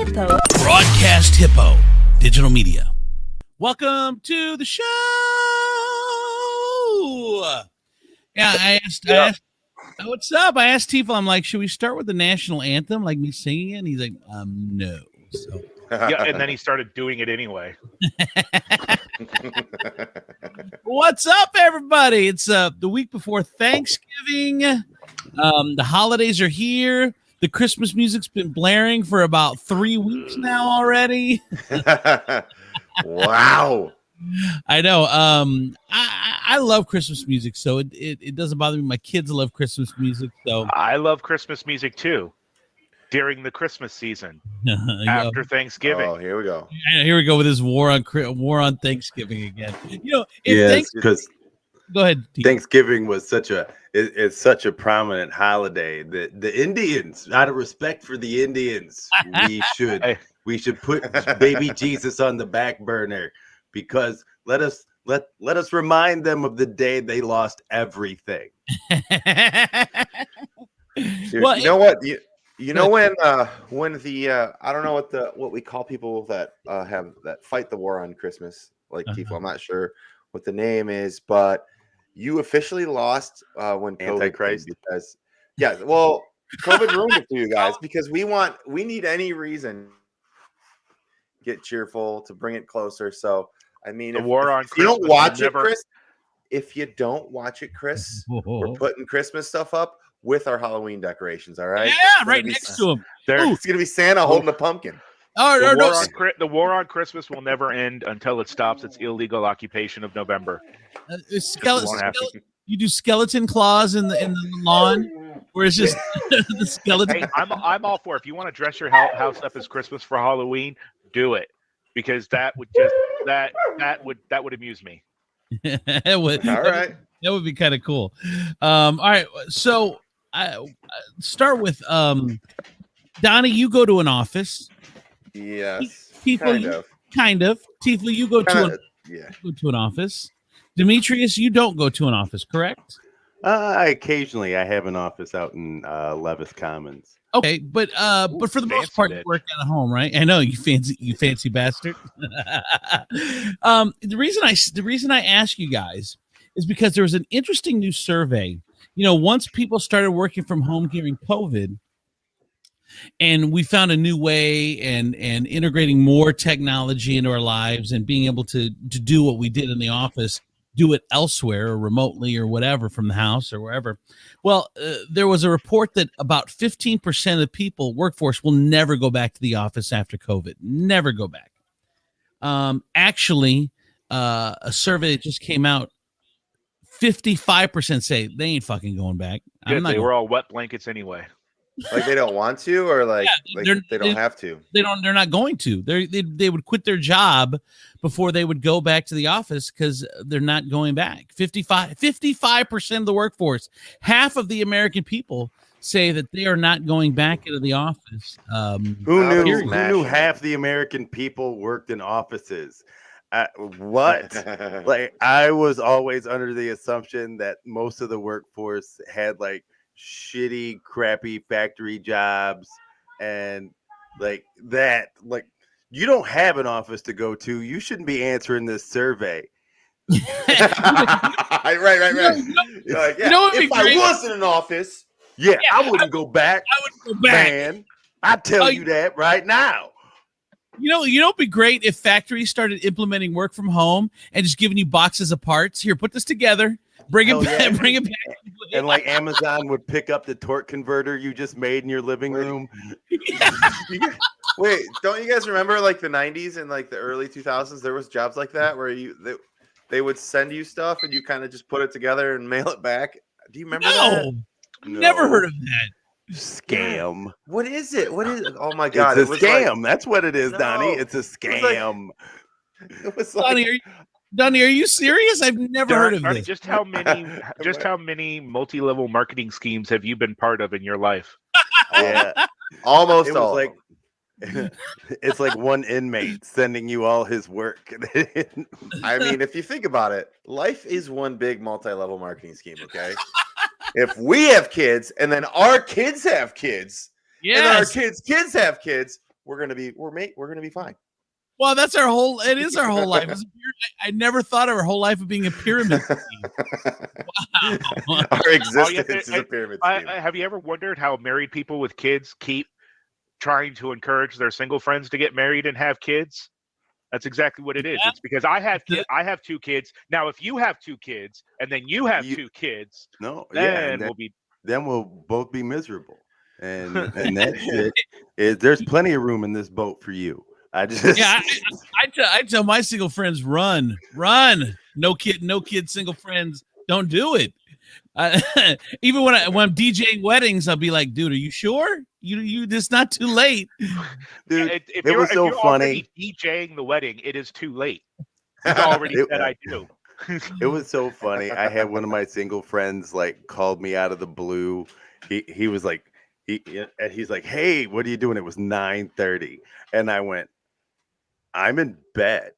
Hippo. Broadcast Hippo Digital Media. Welcome to the show. Yeah, I asked, what's up? I asked Tifa, I'm like, should we start with the national anthem, like me singing it? And he's like, no. So yeah, and then he started doing it anyway. What's up, everybody? It's the week before Thanksgiving. The holidays are here. The Christmas music's been blaring for about 3 weeks now already. Wow. I know. I love Christmas music, so it doesn't bother me. My kids love Christmas music, so I love Christmas music too. During the Christmas season, after Thanksgiving. Oh, here we go. Here we go with this war on Thanksgiving again. You know, yes, because go ahead. Thanksgiving was such a prominent holiday that the Indians, out of respect for the Indians, we should put baby Jesus on the back burner, because let us remind them of the day they lost everything. Well, you know what? You know when the I don't know what we call people that fight the war on Christmas, like Tifa. I'm not sure what the name is, but you officially lost when COVID Antichrist. Because COVID ruined it for you guys, because we need any reason to get cheerful, to bring it closer. So I mean, if you don't watch it, Chris, we're putting Christmas stuff up with our Halloween decorations, all right? Yeah, right next to him. It's going to be Santa holding a pumpkin. The war on Christmas will never end until it stops its illegal occupation of November. You do skeleton claws in the lawn, where it's just the skeleton. Hey, I'm all for it. If you want to dress your house up as Christmas for Halloween, do it, because that would amuse me. That would be kind of cool. All right, so I start with Donnie. You go to an office. Yes, kind of. Tifa, you go to an office. Demetrius, you don't go to an office, correct? Occasionally, I have an office out in Levis Commons. Okay, but for the most part, you work at home, right? I know, you fancy bastard. The reason I ask you guys is because there was an interesting new survey. You know, once people started working from home during COVID, and we found a new way and integrating more technology into our lives and being able to do what we did in the office, do it elsewhere or remotely or whatever, from the house or wherever. Well, there was a report that about 15% of the people, workforce, will never go back to the office after COVID. Never go back. Actually, a survey that just came out, 55% say they ain't fucking going back. They were all wet blankets anyway. Like they don't want to, or they don't have to. They're not going to. They would quit their job before they would go back to the office, because they're not going back. 55% of the workforce, half of the American people, say that they are not going back into the office. Who knew half the American people worked in offices? What? Like, I was always under the assumption that most of the workforce had like shitty, crappy factory jobs, and like that. Like, you don't have an office to go to. You shouldn't be answering this survey. Right. If I was in an office, I wouldn't go back. I wouldn't go back, man. I tell you that right now. You know, it'd be great if factories started implementing work from home and just giving you boxes of parts. Here, put this together. Bring it back. Bring it back. And like Amazon would pick up the torque converter you just made in your living room. Wait, don't you guys remember like the 90s and like the early 2000s? There was jobs like that where they would send you stuff and you kind of just put it together and mail it back. Do you remember that? No, never heard of that. Scam. What is it? Oh my god, it's a scam. That's what it is, Donnie. It's a scam. It was like, Donnie, are you serious? I've never heard of this. Just how many multi-level marketing schemes have you been part of in your life? Yeah, almost all. Like, it's like one inmate sending you all his work. I mean, if you think about it, life is one big multi-level marketing scheme. Okay, if we have kids and then our kids have kids, and then our kids have kids, we're gonna be fine. Well, that's our whole. It is our whole life. I never thought of our whole life of being a pyramid scheme. Wow. Our existence is a pyramid scheme. Have you ever wondered how married people with kids keep trying to encourage their single friends to get married and have kids? That's exactly what it is. It's because I have 2 kids. Now, if you have 2 kids and then you have 2 kids, then we'll both be miserable. And that shit is, there's plenty of room in this boat for you. I tell my single friends, run, no kid, single friends, don't do it. Even when I'm DJing weddings, I'll be like, dude, are you sure? You it's not too late, dude. If it was so funny. DJing the wedding, it is too late. He's already said I do. It was so funny. I had one of my single friends like called me out of the blue. He was like, he's like, hey, what are you doing? It was 9:30, and I went, I'm in bed.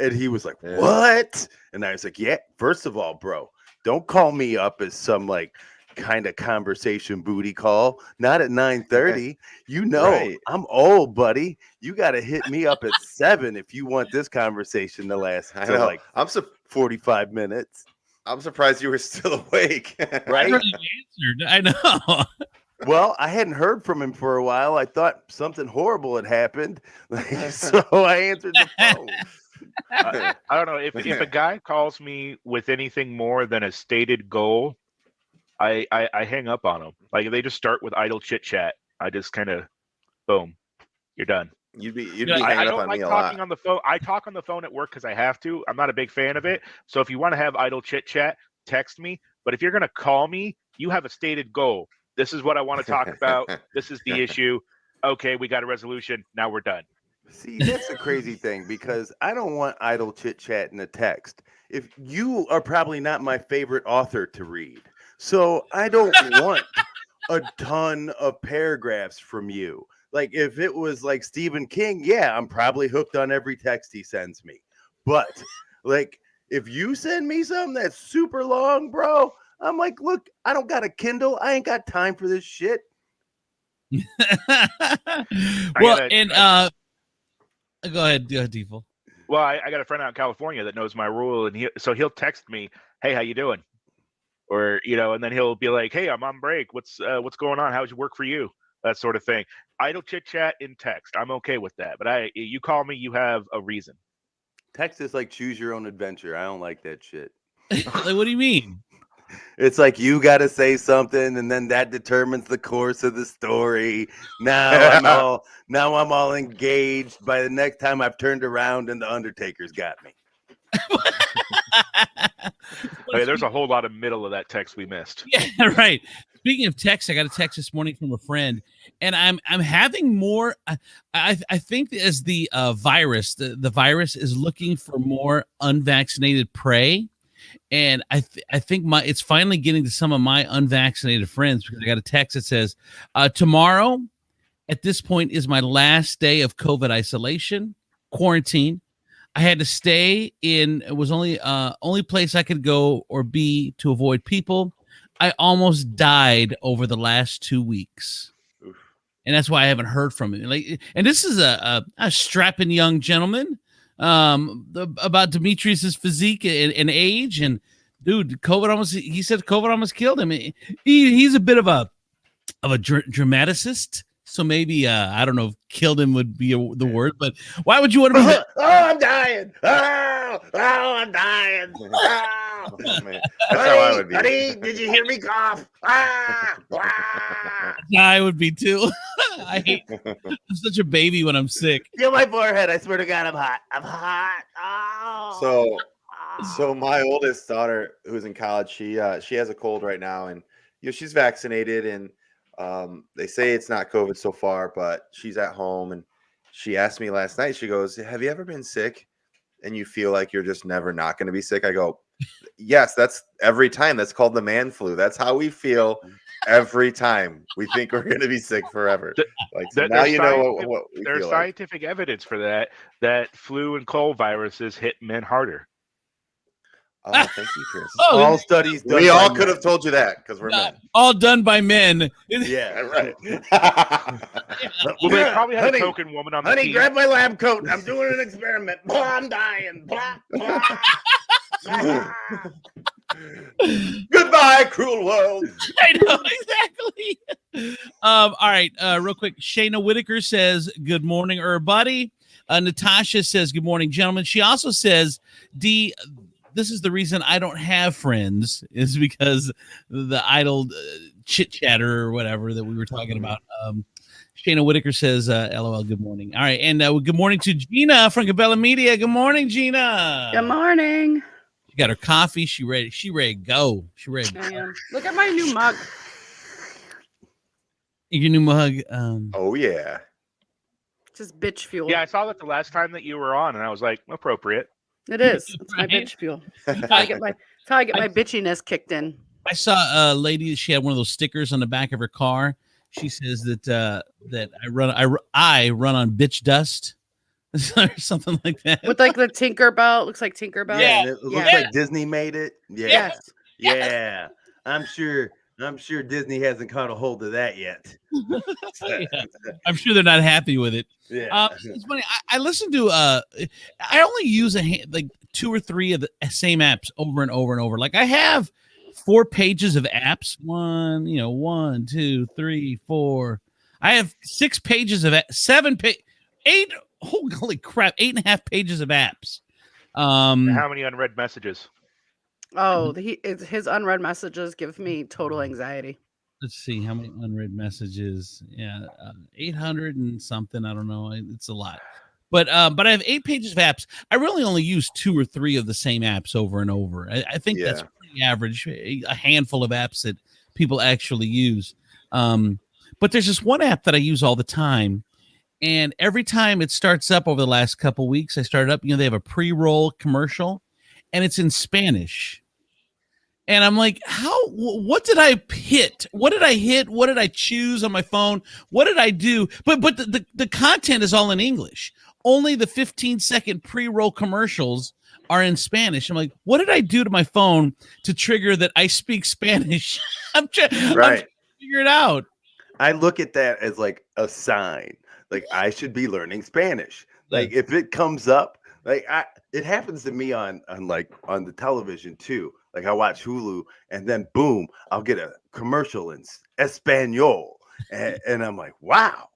And he was like, what? And I was like, yeah, first of all, bro, don't call me up as some like kind of conversation booty call. Not at 9:30. You know, right. I'm old, buddy. You got to hit me up at 7 if you want this conversation to last until like 45 minutes. I'm surprised you were still awake. Right? I know. Well, I hadn't heard from him for a while. I thought something horrible had happened. So I answered the phone. I don't know. If a guy calls me with anything more than a stated goal, I hang up on him. Like, if they just start with idle chit chat, I just kind of, boom, you're done. You'd be hanging up on me a lot. I don't like talking on the phone. I talk on the phone at work because I have to. I'm not a big fan of it. So if you want to have idle chit chat, text me. But if you're going to call me, you have a stated goal. This is what I want to talk about. This is the issue. Okay, we got a resolution. Now we're done. See, that's a crazy thing because I don't want idle chit chat in a text. If you are probably not my favorite author to read, so I don't want a ton of paragraphs from you. Like if it was like Stephen King, yeah, I'm probably hooked on every text he sends me. But like if you send me something that's super long, bro, I'm like, look, I don't got a Kindle. I ain't got time for this shit. Well, go ahead, Default. Well, I got a friend out in California that knows my rule, and he'll text me, "Hey, how you doing?" Or and then he'll be like, "Hey, I'm on break. What's going on? How's your work for you?" That sort of thing. Idle chit chat in text, I'm okay with that. But you call me, you have a reason. Text is like choose your own adventure. I don't like that shit. Like, what do you mean? It's like you got to say something, and then that determines the course of the story. Now I'm all engaged. By the next time I've turned around, and the Undertaker's got me. Okay, there's a whole lot of middle of that text we missed. Yeah, right. Speaking of text, I got a text this morning from a friend, and I'm having more. I think as the virus, the virus is looking for more unvaccinated prey. And I think it's finally getting to some of my unvaccinated friends because I got a text that says, tomorrow at this point is my last day of COVID isolation, quarantine. I had to stay in, it was only place I could go or be to avoid people. I almost died over the last 2 weeks. Oof. And that's why I haven't heard from him. And this is a strapping young gentleman. About Demetrius's physique and age, and dude, he said COVID almost killed him. He's a bit of a dramaticist, so maybe I don't know if killed him would be the word, but why would you want to be oh, I'm dying. Oh, I'm dying. Oh, man. That's how I would be. Honey, did you hear me cough? I would be too. I'm such a baby when I'm sick. Feel my forehead. I swear to God, I'm hot. I'm hot. Oh. So my oldest daughter, who's in college, she has a cold right now, and she's vaccinated, and they say it's not COVID so far, but she's at home, and she asked me last night. She goes, "Have you ever been sick, and you feel like you're just never not going to be sick?" I go, "Yes, that's every time. That's called the man flu. That's how we feel every time. We think we're going to be sick forever." Now you know what we there's feel scientific evidence for that flu and cold viruses hit men harder. Oh, thank you, Chris. All studies done. We all could have told you that because we're men. All done by men. Yeah, right. Well, they probably had a token woman on the team. Grab my lab coat. I'm doing an experiment. Blah, I'm dying. Blah, blah. Goodbye, cruel world. I know, exactly. All right, real quick. Shayna Whitaker says, good morning, everybody. Natasha says, good morning, gentlemen. She also says, D, this is the reason I don't have friends, is because the idle chit chatter or whatever that we were talking about. Shayna Whitaker says, LOL, good morning. All right, and good morning to Gina from Cabela Media. Good morning, Gina. Good morning. She got her coffee. She ready to go. She ready to go. I am. Look at my new mug. Your new mug. Oh, yeah. Just bitch fuel. Yeah, I saw that the last time that you were on, and I was like, appropriate. It is. It's my bitch fuel. That's how I get my bitchiness kicked in. I saw a lady. She had one of those stickers on the back of her car. She says that I run on bitch dust, or something like that. With like the Tinkerbell. It looks like Tinkerbell. Yeah, and it looks like Disney made it. Yeah. Yes. Yeah. I'm sure Disney hasn't caught a hold of that yet. I'm sure they're not happy with it. Yeah. It's funny. I listen to I only use like 2 or 3 of the same apps over and over and over. Like I have 4 pages of apps. 1, 2, 3, 4. I have 6 pages of 8. Holy crap! 8.5 pages of apps. How many unread messages? Oh, his unread messages give me total anxiety. Let's see how many unread messages. Yeah, 800 and something. I don't know. It's a lot. But I have 8 pages of apps. I really only use 2 or 3 of the same apps over and over. I think that's pretty average. A handful of apps that people actually use. But there's this one app that I use all the time. And every time it starts up over the last couple weeks, I started up, they have a pre-roll commercial and it's in Spanish. And I'm like, what did I hit? What did I hit? What did I choose on my phone? What did I do? But the content is all in English. Only the 15-second pre-roll commercials are in Spanish. I'm like, what did I do to my phone to trigger that I speak Spanish? I'm trying to figure it out. I look at that as like a sign. Like I should be learning Spanish. Like if it comes up, like it happens to me on the television too. Like I watch Hulu and then boom, I'll get a commercial in Espanol. And I'm like, wow,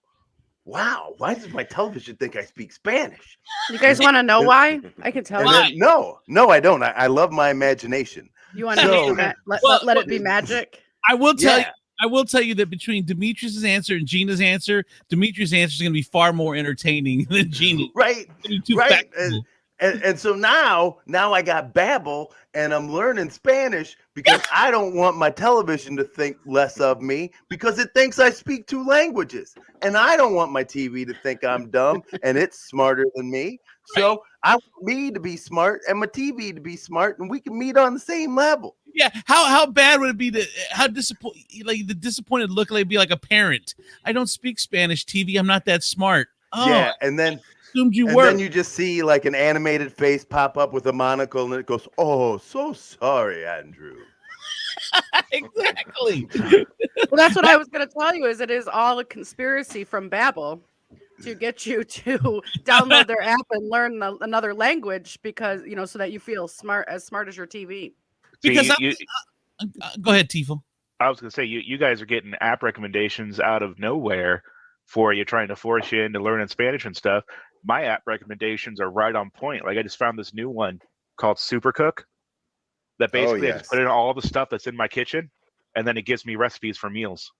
why does my television think I speak Spanish? You guys want to know why? I can tell you. No, I don't. I love my imagination. You want to let it be magic? I will tell you. I will tell you that between Demetrius's answer and Gina's answer, Demetrius' answer is going to be far more entertaining than Gina. Right. And so now I got Babbel and I'm learning Spanish because I don't want my television to think less of me because it thinks I speak 2 languages. And I don't want my TV to think I'm dumb and it's smarter than me. So I want me to be smart and my TV to be smart and we can meet on the same level. Yeah, how bad would it be the disappointed look like be like a parent? I don't speak Spanish, TV. I'm not that smart. Oh, yeah, and then assumed you were. Then you just see like an animated face pop up with a monocle, and it goes, "Oh, so sorry, Andrew." Exactly. Well, that's what I was going to tell you. Is it is all a conspiracy from Babbel to get you to download their app and learn another language because so that you feel smart as your TV. Because go ahead, Tifo. I was going to say, you guys are getting app recommendations out of nowhere for you, trying to force you into learning Spanish and stuff. My app recommendations are right on point. Like I just found this new one called Supercook that basically I just put in all the stuff that's in my kitchen, and then it gives me recipes for meals.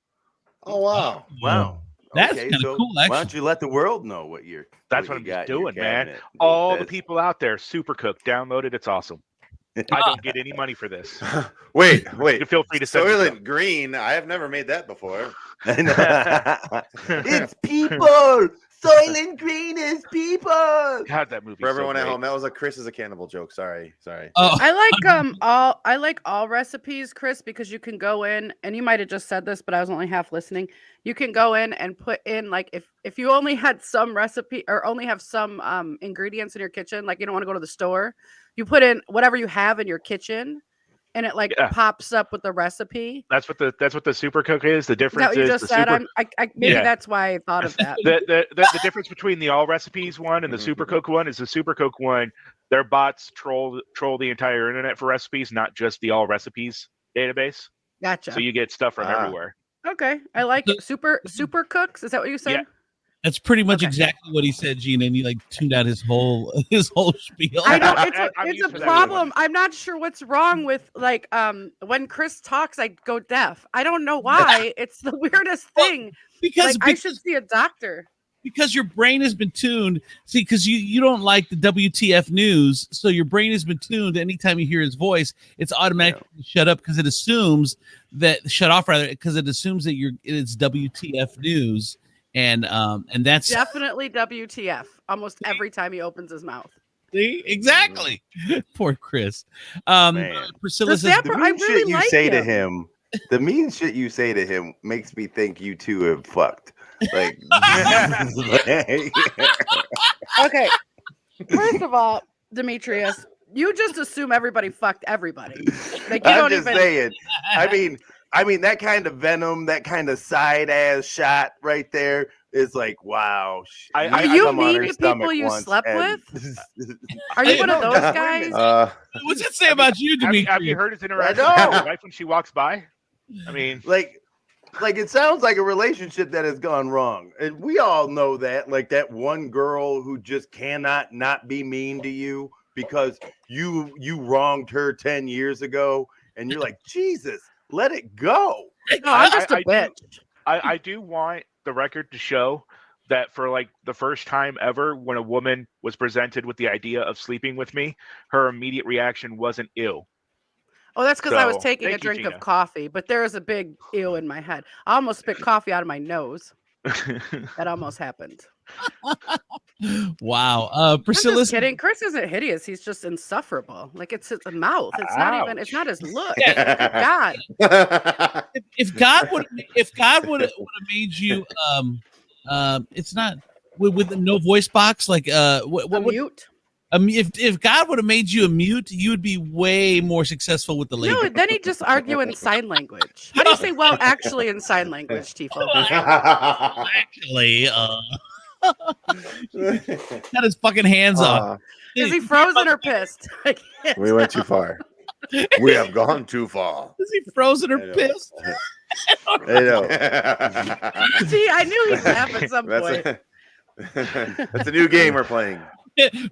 Oh, wow. Wow. That's kind of cool, actually. Why don't you let the world know what you're That's what I'm just doing, man. All the people out there, Supercook, download it. It's awesome. I don't get any money for this. Wait. Feel free to send Soylent Green. I have never made that before. It's people. Soylent Green is people. God, that movie. For everyone at home, that was a Chris is a cannibal joke. Sorry. Oh, I like all recipes, Chris, because you can go in, and you might have just said this, but I was only half listening. You can go in and put in, like, if you only had some recipe or only have some ingredients in your kitchen, like you don't want to go to the store, you put in whatever you have in your kitchen, and it pops up with the recipe. That's what the super cook is. The difference is what you is just said. Maybe that's why I thought of that. The difference between the all recipes one and the super cook one is the super cook one. Their bots troll the entire internet for recipes, not just the all recipes database. Gotcha. So you get stuff from everywhere. Okay, I like it. Super cooks. Is that what you said? Yeah. That's pretty much exactly what he said, Gina, and you tuned out his whole spiel. I know it's a problem. I'm not sure what's wrong with when Chris talks, I go deaf. I don't know why. It's the weirdest thing. Because I should see a doctor. Because your brain has been tuned. See, because you don't like the WTF news, so your brain has been tuned. Anytime you hear his voice, it's automatically shut off because it assumes that it's WTF news. And that's definitely WTF almost every time he opens his mouth. See, exactly. Poor Chris. Priscilla says the mean shit you say to him. The mean shit you say to him makes me think you two have fucked. Like, okay. First of all, Demetrius, you just assume everybody fucked everybody. Like you don't even saying. I mean, that kind of venom, that kind of side ass shot right there is like, wow. Do you mean the people you slept with? Are you one of those guys? What's it say about you, Demetrius? Have you heard his interaction with his wife when she walks by? I mean, like it sounds like a relationship that has gone wrong, and we all know that. Like that one girl who just cannot not be mean to you because you wronged her 10 years ago, and you're like, Jesus. Let it go. No, I'm just a bitch. I do want the record to show that for the first time ever, when a woman was presented with the idea of sleeping with me, her immediate reaction wasn't ew. Oh, that's because I was taking a drink of coffee, but there was a big ew in my head. I almost spit coffee out of my nose. That almost happened. Wow. Priscilla. I'm just kidding. Chris isn't hideous. He's just insufferable. Like it's his mouth. It's not even. It's not his look. God. If God would have made you it's not with no voice box mute. If God would have made you a mute, you would be way more successful with the label. No, then he'd just argue in sign language. How do you say well actually in sign language, Tifo? Actually, got his fucking hands off. Is he frozen or pissed? We went too far. We have gone too far. Is he frozen or pissed? I know. See, I knew he'd laugh at some point. That's a new game we're playing.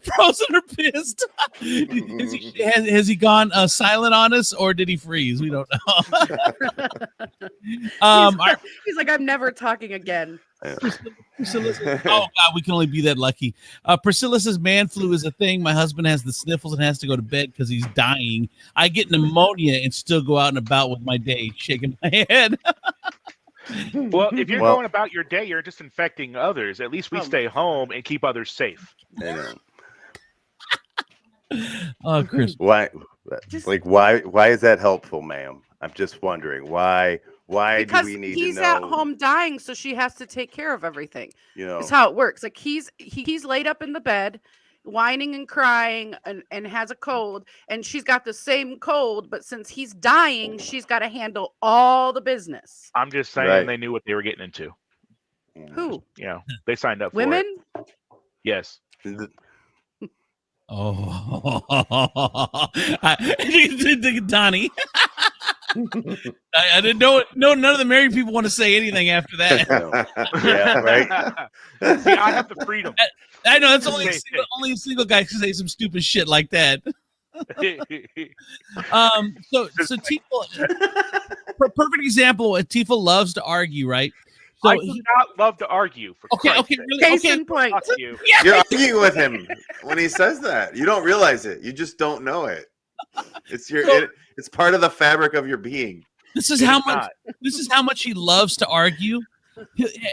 Frozen or pissed? Has he gone silent on us, or did he freeze? We don't know. He's like, I'm never talking again. Priscilla says, oh God, we can only be that lucky. Priscilla says man flu is a thing. My husband has the sniffles and has to go to bed because he's dying. I get pneumonia and still go out and about with my day, shaking my head. Well, if you're going about your day, you're just infecting others. At least we stay home and keep others safe. Oh, Chris. Why is that helpful, ma'am? I'm just wondering why because do we need he's to know? at home dying, so she has to take care of everything. It's how it works. Like he's laid up in the bed, whining and crying, and has a cold, and she's got the same cold, but since he's dying, she's got to handle all the business. I'm just saying they knew what they were getting into. Who? They signed up for women. It. Yes. Oh, Donnie. I didn't know. No, none of the married people want to say anything after that. Yeah, right. See, I have the freedom. I know that's only a single guy can say some stupid shit like that. So Tifa, perfect example. Tifa loves to argue, right? So I do not love to argue. Really? Case in point. You. You're arguing with him when he says that. You don't realize it. You just don't know it. It's it's part of the fabric of your being. This is how much he loves to argue.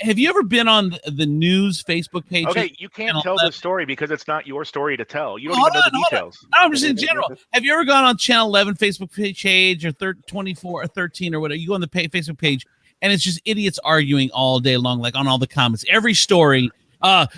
Have you ever been on the news Facebook page? Okay, you can't tell the story because it's not your story to tell. You don't Hold even know on, the details. No, I'm just in general. Have you ever gone on Channel 11 Facebook page or 24 or 13 or whatever? You go on the Facebook page and it's just idiots arguing all day long, like on all the comments. Every story,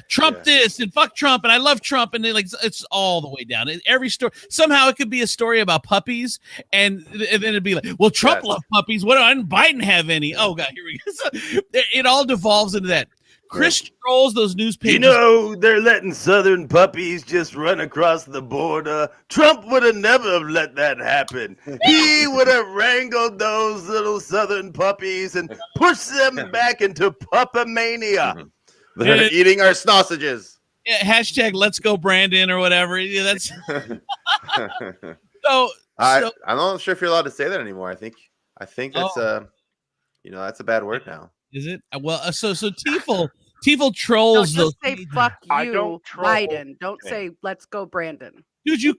Trump this and fuck Trump and I love Trump, and they like it's all the way down. Every story somehow it could be a story about puppies, and then it'd be like, well, Trump loved puppies. What did Biden have any? Oh god, here we go. So it all devolves into that. Chris trolls those news pages. You know, they're letting Southern puppies just run across the border. Trump would have never let that happen. He would have wrangled those little Southern puppies and pushed them back into puppamania. They're eating our sausages. Yeah, hashtag let's go Brandon or whatever. Yeah, that's I'm not sure if you're allowed to say that anymore. I think that's that's a bad word now. Is it? Well, so Tiefel trolls. Don't just say fuck you, I don't troll. Biden. Don't say let's go Brandon. Dude, you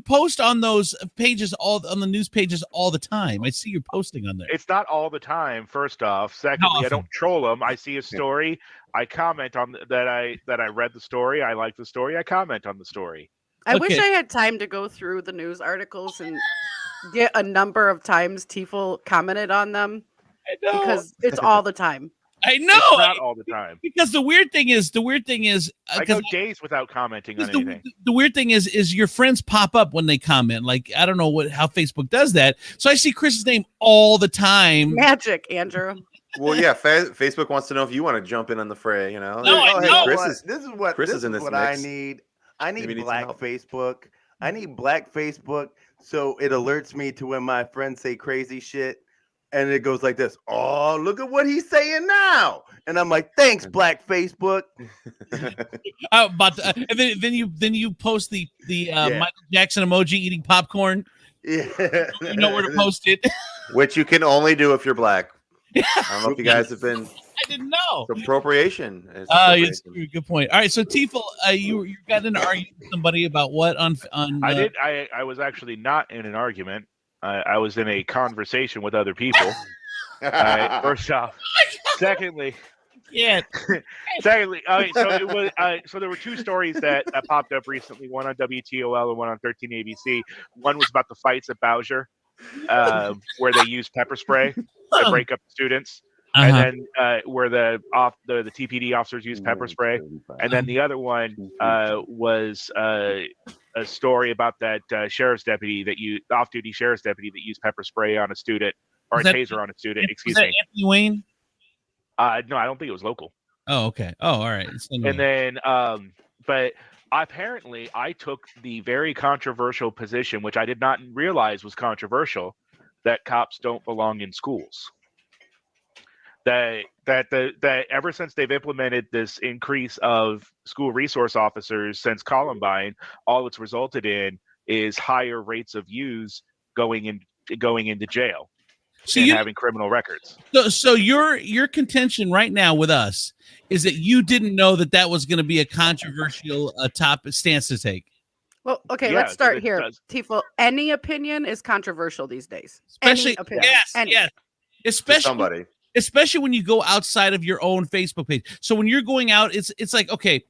post on those pages on the news pages all the time. I see you're posting on there. It's not all the time. First off, secondly, I don't troll them. I see a story, I comment on that. I read the story. I like the story. I comment on the story. I wish I had time to go through the news articles and get a number of times Tiefel commented on them. I know. Because it's all the time. I know. It's not all the time. Because the weird thing is, I go days without commenting on anything. The weird thing is your friends pop up when they comment. Like, I don't know how Facebook does that. So I see Chris's name all the time. Magic, Andrew. Well, yeah, Facebook wants to know if you want to jump in on the fray. You know. No, I know. This is what I need. I need black Facebook. I need black Facebook so it alerts me to when my friends say crazy shit. And it goes like this. Oh, look at what he's saying now. And I'm like, thanks, Black Facebook. And then you post the Michael Jackson emoji eating popcorn. Yeah. You know where to post it. Which you can only do if you're black. I don't know if you guys have been. I didn't know. It's appropriation. Yes, good point. All right, so Tiefel, you got in an argument with somebody about what on I did. I was actually not in an argument. I was in a conversation with other people. First off, secondly, secondly. So it was. So there were two stories that popped up recently. One on WTOL and one on 13 ABC. One was about the fights at Bowser, where they used pepper spray to break up students, and then where the TPD officers used pepper spray, and then the other one was a story about that sheriff's deputy off-duty sheriff's deputy that used pepper spray on a student or a taser on a student. Excuse me. Anthony Wayne? No, I don't think it was local. Oh, okay. Oh, all right. And then, but apparently, I took the very controversial position, which I did not realize was controversial, that cops don't belong in schools. That ever since they've implemented this increase of school resource officers since Columbine, all it's resulted in is higher rates of use going into jail and having criminal records. So your contention right now with us is that you didn't know that was going to be a controversial stance to take. Well, okay, let's start here. Tiefel, any opinion is controversial these days. Especially, yes. Especially somebody. Especially when you go outside of your own Facebook page. So when you're going out, it's like, okay,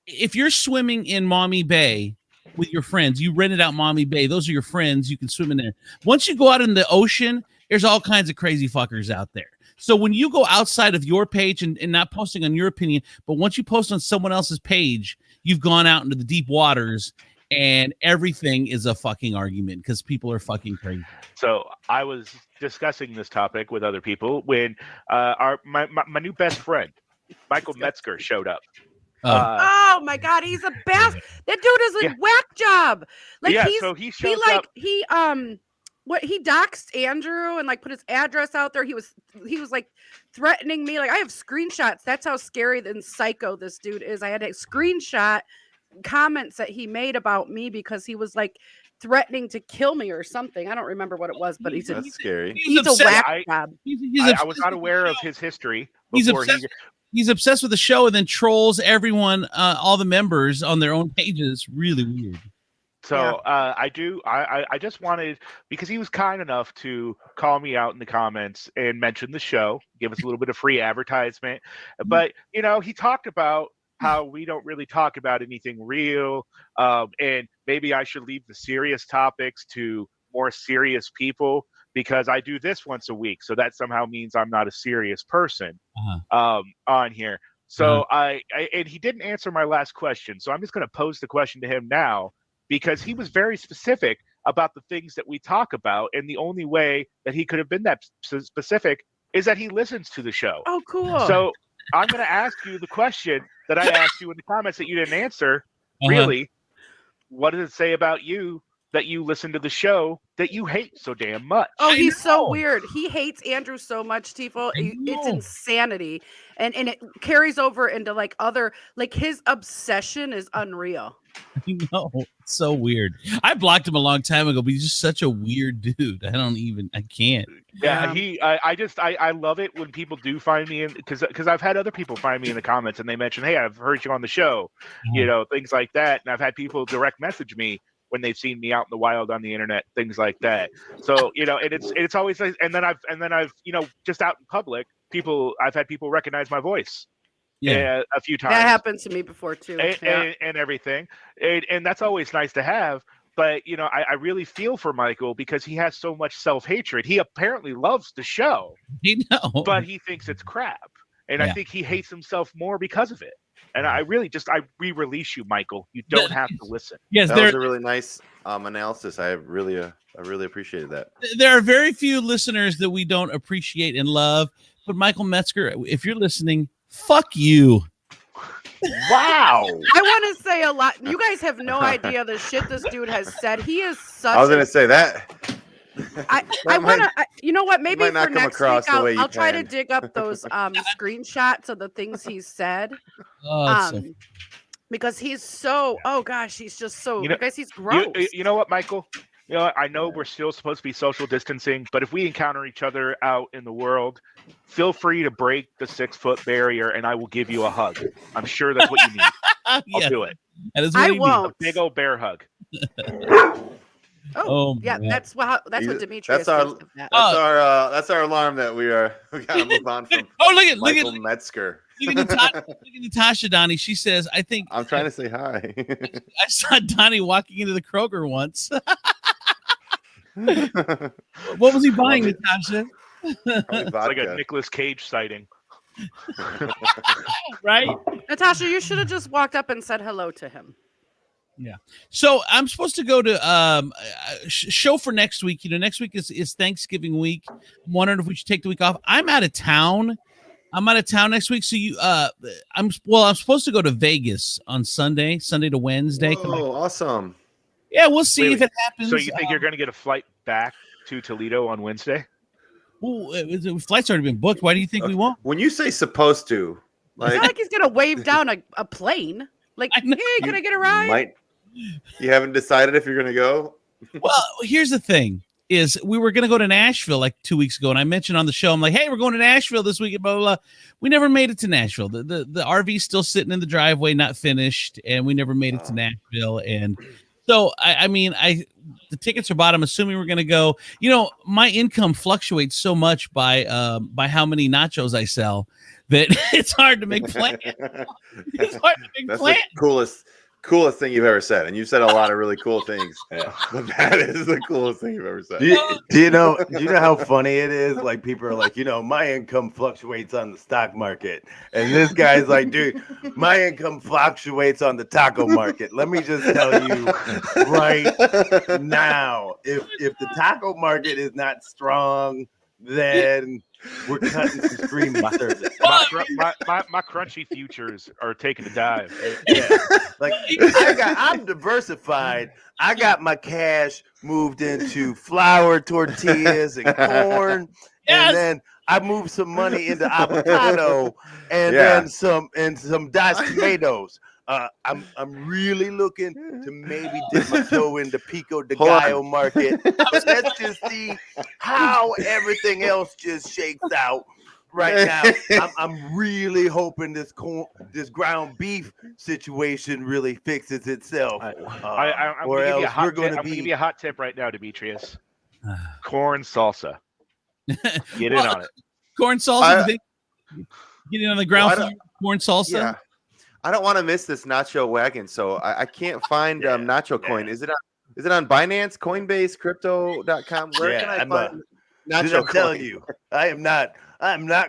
if you're swimming in Maumee Bay with your friends, you rented out Maumee Bay. Those are your friends. You can swim in there. Once you go out in the ocean, there's all kinds of crazy fuckers out there. So when you go outside of your page and not posting on your opinion, but once you post on someone else's page, you've gone out into the deep waters and everything is a fucking argument because people are fucking crazy. So I was discussing this topic with other people when my new best friend, Michael Metzger, showed up. Oh my god, he's a bastard. That dude is a whack job. Like so he shows up. He doxed Andrew and like put his address out there. He was like threatening me. Like I have screenshots. That's how scary and psycho this dude is. I had a screenshot comments that he made about me because he was like threatening to kill me or something. I don't remember what it was, but he's scary. He's a whack job. I was not aware of his history. He's obsessed with the show and then trolls everyone, all the members on their own pages. Really weird. So I just wanted, because he was kind enough to call me out in the comments and mention the show, give us a little bit of free advertisement. But, he talked about how we don't really talk about anything real. And maybe I should leave the serious topics to more serious people because I do this once a week. So that somehow means I'm not a serious person on here. So and he didn't answer my last question. So I'm just going to pose the question to him now, because he was very specific about the things that we talk about. And the only way that he could have been that specific is that he listens to the show. Oh, cool. So I'm going to ask you the question that I asked you in the comments that you didn't answer. Really, what does it say about you that you listen to the show that you hate so damn much? Oh, he's so weird. He hates Andrew so much, Tifo. It's insanity. And it carries over into his obsession is unreal. I know. It's so weird. I blocked him a long time ago, but he's just such a weird dude. I can't. Yeah, I love it when people do find me in, because I've had other people find me in the comments and they mention, hey, I've heard you on the show, things like that. And I've had people direct message me when they've seen me out in the wild on the internet, things like that. So, and it's always nice. And then I've just out in public, I've had people recognize my voice. Yeah, a few times. That happened to me before too. And everything. And that's always nice to have. But, I really feel for Michael because he has so much self-hatred. He apparently loves the show, but he thinks it's crap. And I think he hates himself more because of it. And I really I re-release you, Michael. You don't have to listen. Yes, that was a really nice analysis. I really appreciated that. There are very few listeners that we don't appreciate and love. But Michael Metzger, if you're listening, fuck you. Wow. I want to say a lot. You guys have no idea the shit this dude has said. He is such. I was going to say that. I want to. You know what? Maybe for next week, I'll try to dig up those screenshots of the things he said. Because he's so. Oh gosh, he's just so. Because he's gross. You know what, Michael? I know we're still supposed to be social distancing, but if we encounter each other out in the world, feel free to break the 6-foot barrier and I will give you a hug. I'm sure that's what you need. I'll do it. I won't. A big old bear hug. Yeah, that's what Demetrius. That's our alarm that we gotta move on from. Look at Metzger. Look at Natasha, Donnie. She says, "I think I'm trying to say hi." I saw Donnie walking into the Kroger once. What was he buying, Natasha? It's like a Nicolas Cage sighting. Right? Natasha, you should have just walked up and said hello to him. Yeah. So I'm supposed to go to show for next week. Next week is Thanksgiving week. I'm wondering if we should take the week off. I'm out of town next week. So I'm supposed to go to Vegas on Sunday to Wednesday. Oh, awesome. Yeah, we'll see if it happens. So you think you're going to get a flight back to Toledo on Wednesday? Well, flight's already been booked. Why do you think we won't? When you say supposed to, it's not like he's going to wave down a plane. Like, hey, can I get a ride? You haven't decided if you're going to go? Well, here's the thing. Is we were going to go to Nashville like 2 weeks ago, and I mentioned on the show, I'm like, hey, we're going to Nashville this week, blah, blah, blah. We never made it to Nashville. The RV's still sitting in the driveway, not finished, and we never made it to Nashville. And so, the tickets are bought. I'm assuming we're going to go. My income fluctuates so much by how many nachos I sell that it's hard to make plans. It's hard to make plans. The coolest thing you've ever said, and you've said a lot of really cool things. Yeah. But that is the coolest thing you've ever said. Do you know how funny it is? Like, people are like, my income fluctuates on the stock market, and this guy's like, dude, my income fluctuates on the taco market. Let me just tell you right now, if the taco market is not strong, then we're cutting some streaming service. My crunchy futures are taking a dive. Yeah, like I'm diversified. I got my cash moved into flour, tortillas, and corn, and then I moved some money into avocado, and then some diced tomatoes. I'm really looking to maybe dip my toe into Pico de Gallo market. But let's just see how everything else just shakes out right now. I'm really hoping this ground beef situation really fixes itself. I'm going to give you a hot tip right now, Demetrius. Corn salsa. Get in on it. Corn salsa. Get in on the ground floor. Corn salsa. Yeah. I don't want to miss this nacho wagon, so I can't find nacho coin. Is it on Binance, Coinbase, Crypto.com? Where can I find nacho coin? I'm telling you, I'm not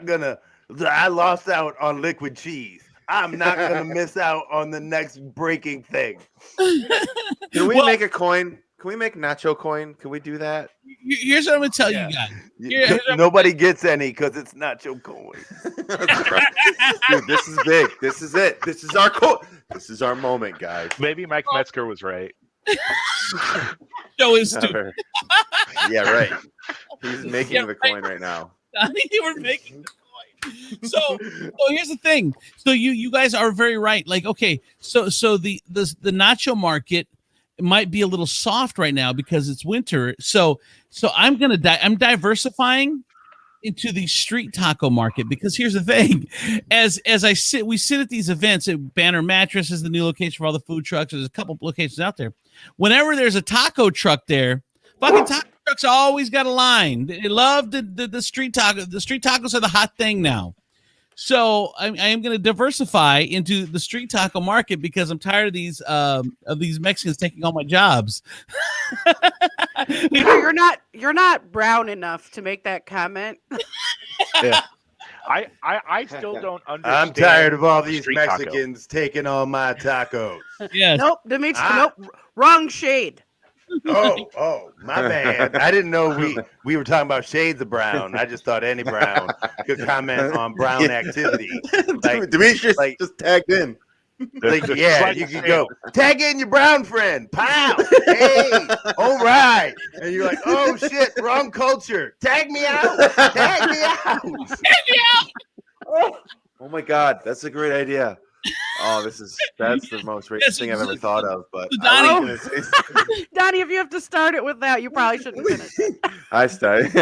gonna. I lost out on liquid cheese. I'm not gonna miss out on the next breaking thing. Can we make a coin? Can we make nacho coin? Can we do that? Here's what I'm gonna tell you guys. Nobody gets any because it's nacho coin. Dude, this is big. This is it. This is our This is our moment, guys. Maybe Mike Metzger was right. Joe is stupid. Yeah, right. He's making the coin right now. We're making the coin. So here's the thing. So you guys are very right. Like, okay, so the nacho market might be a little soft right now because it's winter. So I'm diversifying into the street taco market, because here's the thing. As we sit at these events at Banner Mattress is the new location for all the food trucks. There's a couple locations out there. Whenever there's a taco truck there, fucking taco trucks always got a line. They love the street taco. The street tacos are the hot thing now. So I am going to diversify into the street taco market because I'm tired of these Mexicans taking all my jobs. You're not brown enough to make that comment. Yeah. I still don't understand. I'm tired of all these Mexicans taking all my tacos. Yes. Nope, Demetrius. Nope, wrong shade. Oh, my bad. I didn't know we were talking about shades of brown. I just thought any brown could comment on brown activity. Like, Demetrius just tagged in. Like, yeah, you could go tag in your brown friend. Pow! Hey, all right. And you're like, oh shit, wrong culture. Tag me out. Tag me out. Tag me out. Oh my God, that's a great idea. Oh, that's the most racist thing I've ever thought of. But Donnie, if you have to start it with that, you probably shouldn't finish it. I stopped.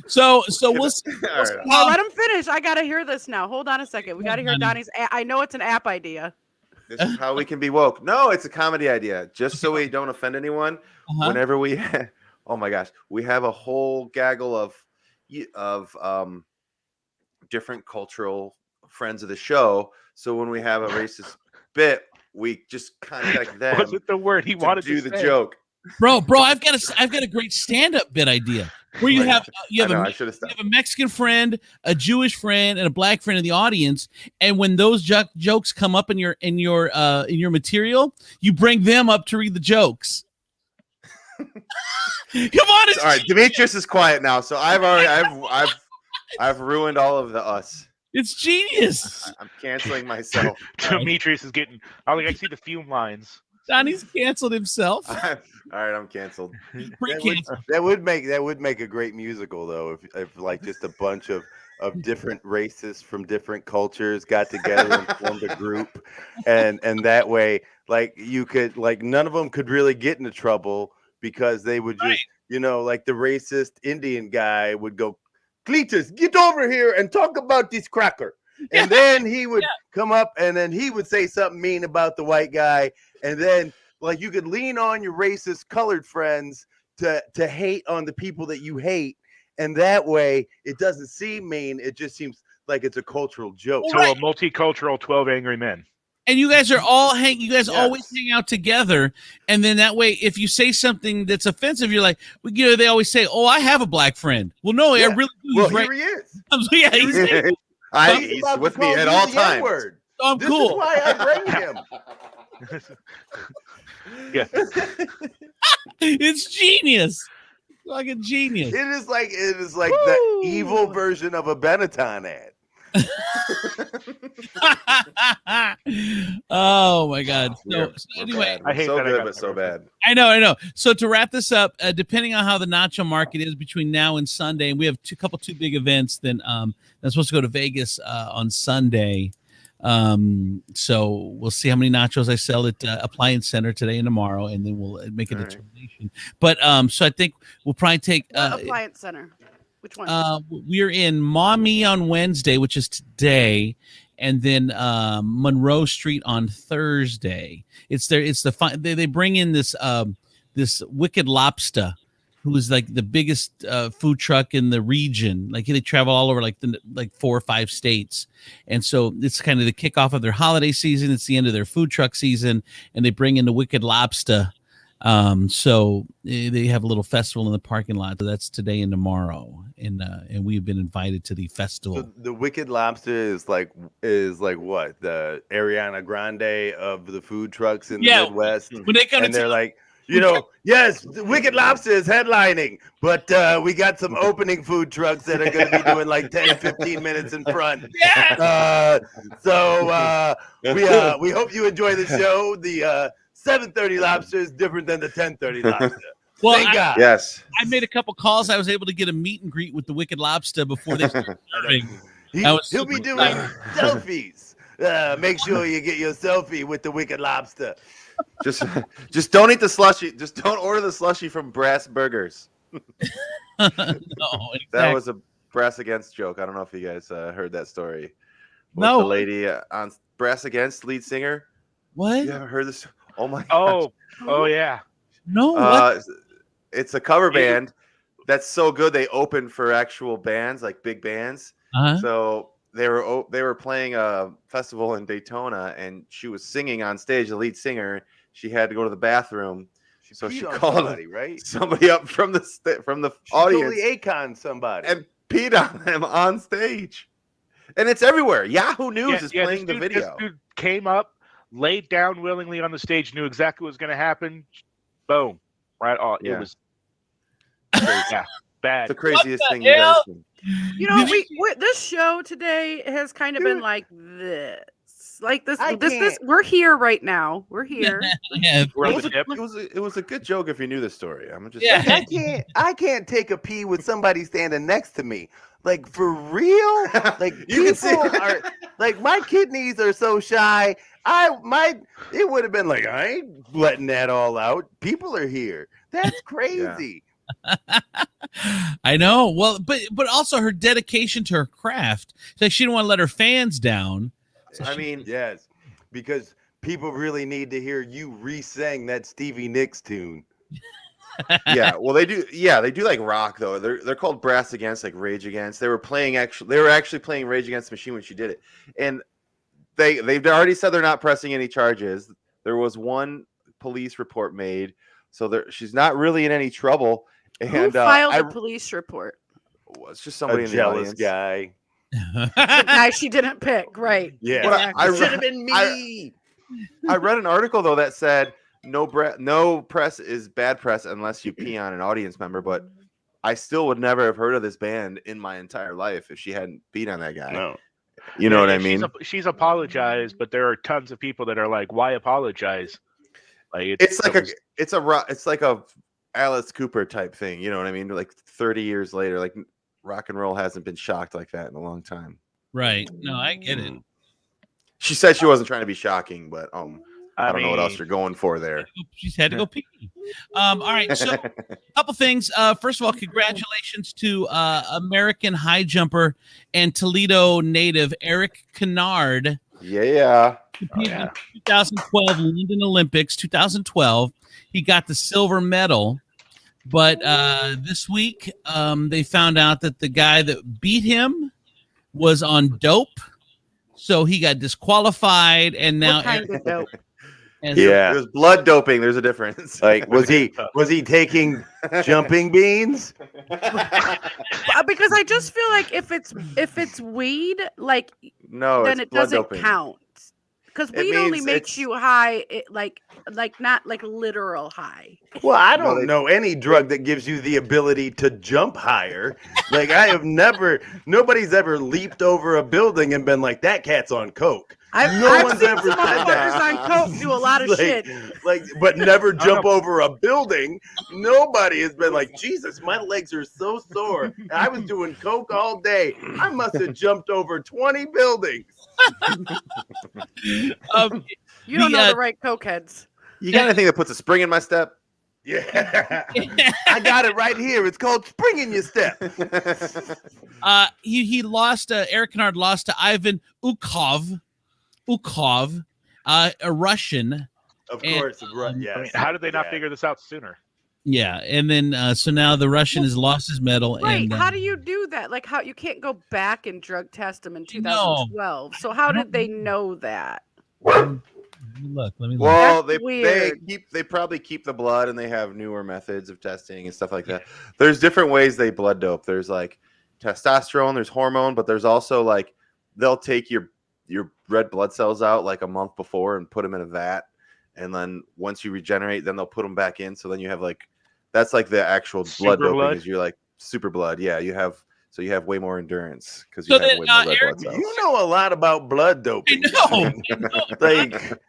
So we'll see. Well, let him finish. I gotta hear this now. Hold on a second. We gotta hear Donnie's. I know it's an app idea. This is how we can be woke. No, it's a comedy idea. Just so we don't offend anyone. Whenever we, oh my gosh, we have a whole gaggle of different cultural friends of the show. So when we have a racist bit, we just contact them. Wasn't the word he wanted to do the joke? Bro, I've got a great stand-up bit idea where you have a Mexican friend, a Jewish friend, and a black friend in the audience, and when those jokes come up in your material, you bring them up to read the jokes. Come on, all right. Demetrius is quiet now, so I've ruined all of the us. It's genius. I'm canceling myself. Demetrius is getting. I see the fume lines. Donnie's canceled himself. All right, I'm canceled. That would make a great musical, though, if like just a bunch of different races from different cultures got together and formed a group, and that way, like, you could, like, none of them could really get into trouble because they would just, like the racist Indian guy would go, Cletus, get over here and talk about this cracker. And then he would come up and then he would say something mean about the white guy. And then, like, you could lean on your racist colored friends to hate on the people that you hate. And that way it doesn't seem mean. It just seems like it's a cultural joke. So a multicultural 12 Angry Men. And you guys are all always hang out together. And then that way, if you say something that's offensive, you're like, they always say, oh, I have a black friend. Well, no, I really do. Well, here he is. He's with me at all times. So I'm cool. This is why I bring him. Yeah. It's genius. Like a genius. It is like the evil version of a Benetton ad. Oh my God! So anyway, I hate so good, but so bad. I know. So to wrap this up, depending on how the nacho market is between now and Sunday, and we have two big events. Then I'm supposed to go to Vegas on Sunday. So we'll see how many nachos I sell at Appliance Center today and tomorrow, and then we'll make a determination. But so I think we'll probably take Appliance Center. Which one? We're in Maumee on Wednesday, which is today, and then Monroe Street on Thursday. They bring in this Wicked Lobster, who is like the biggest food truck in the region. Like they travel all over like 4 or 5 states. And so it's kind of the kickoff of their holiday season. It's the end of their food truck season, and they bring in the Wicked Lobster. So they have a little festival in the parking lot. So that's today and tomorrow. And we've been invited to the festival. So the Wicked Lobster is like what? The Ariana Grande of the food trucks in the Midwest. When they come, and they're like, yes, the Wicked Lobster is headlining, but we got some opening food trucks that are going to be doing like 10, 15 minutes in front. Yes! So we hope you enjoy the show. The 7:30 lobster is different than the 10:30 lobster. Well, Thank God. Yes. I made a couple calls. I was able to get a meet and greet with the Wicked Lobster before they started serving. He'll be doing selfies. Make sure you get your selfie with the Wicked Lobster. Just don't eat the slushy. Just don't order the slushy from Brass Burgers. No, exactly. That was a Brass Against joke. I don't know if you guys heard that story. No. The lady on Brass Against, lead singer. What? You haven't heard this? Oh my God. Oh yeah. No. What? It's a cover band that's so good they open for actual bands, like big bands. Uh-huh. So they were playing a festival in Daytona, and she was singing on stage. The lead singer, she had to go to the bathroom, so she called somebody up from the audience. Totally Akon somebody and peed on them on stage, and it's everywhere. Yahoo News is playing the video. This dude came up, laid down willingly on the stage, knew exactly what was going to happen. Boom, right on. Yeah. It was bad. The craziest thing you've ever seen. This show today has kind of been like this. We're here right now. We're here. It was a good joke if you knew the story. I'm just I can't take a pee with somebody standing next to me. Like, for real? Like, people are like, my kidneys are so shy. It would have been like, I ain't letting that all out. People are here. That's crazy. I know. Well, but also her dedication to her craft. Like, she didn't want to let her fans down. Yes, because people really need to hear you re-sing that Stevie Nicks tune. Yeah, well, they do. Yeah, they do like rock though. They're called Brass Against, like Rage Against. They were actually playing Rage Against the Machine when she did it, and they've already said they're not pressing any charges. There was one police report made, so she's not really in any trouble. And who filed a police report? It's just somebody in the jealous audience. Guy. The guy she didn't pick, right? Yeah, it should have been me. I read an article though that said no press is bad press unless you pee on an audience member. But I still would never have heard of this band in my entire life if she hadn't peed on that guy. No, you know what I mean? She's apologized, but there are tons of people that are like, "Why apologize?" Like it's like a Alice Cooper type thing. You know what I mean? Like 30 years later, like rock and roll hasn't been shocked like that in a long time. Right. No, I get it. She said she wasn't trying to be shocking, but I don't know what else you're going for there. She's had to go pee. All right. So a couple things. First of all, congratulations to American high jumper and Toledo native Eric Kennard. Yeah. Competed in 2012 London Olympics, 2012. He got the silver medal. But this week, they found out that the guy that beat him was on dope. So he got disqualified, and now what kind of dope? There's blood doping. There's a difference. Like, was he taking jumping beans? Because I just feel like if it's weed, like then it doesn't doping. Count. Because weed only makes you high, like not like literal high. Well, I don't know any drug that gives you the ability to jump higher. Like nobody's ever leaped over a building and been like, that cat's on coke. I've seen some motherfuckers on coke do a lot of shit. But never jump over a building. Nobody has been like, Jesus, my legs are so sore. I was doing coke all day. I must have jumped over 20 buildings. You don't know the right cokeheads. You got anything that puts a spring in my step? Yeah. I got it right here. It's called Spring in Your Step. He lost. Eric Kennard lost to Ivan Ukov, a Russian. Of course, I yes. mean, how did they not figure this out sooner? Yeah, and then so now the Russian has lost his medal. Right? And, how do you do that? Like, how you can't go back and drug test him in 2012. So how did they know that? Let me look. Well, That's they probably keep the blood, and they have newer methods of testing and stuff like that. There's different ways they blood dope. There's like testosterone, there's hormone, but there's also like they'll take your red blood cells out like a month before and put them in a vat, and then once you regenerate, then they'll put them back in. So then you have like that's like the actual blood doping. Is you're like super blood. Yeah, you have way more endurance because you have way more red blood cells. You know a lot about blood doping. I know. Like,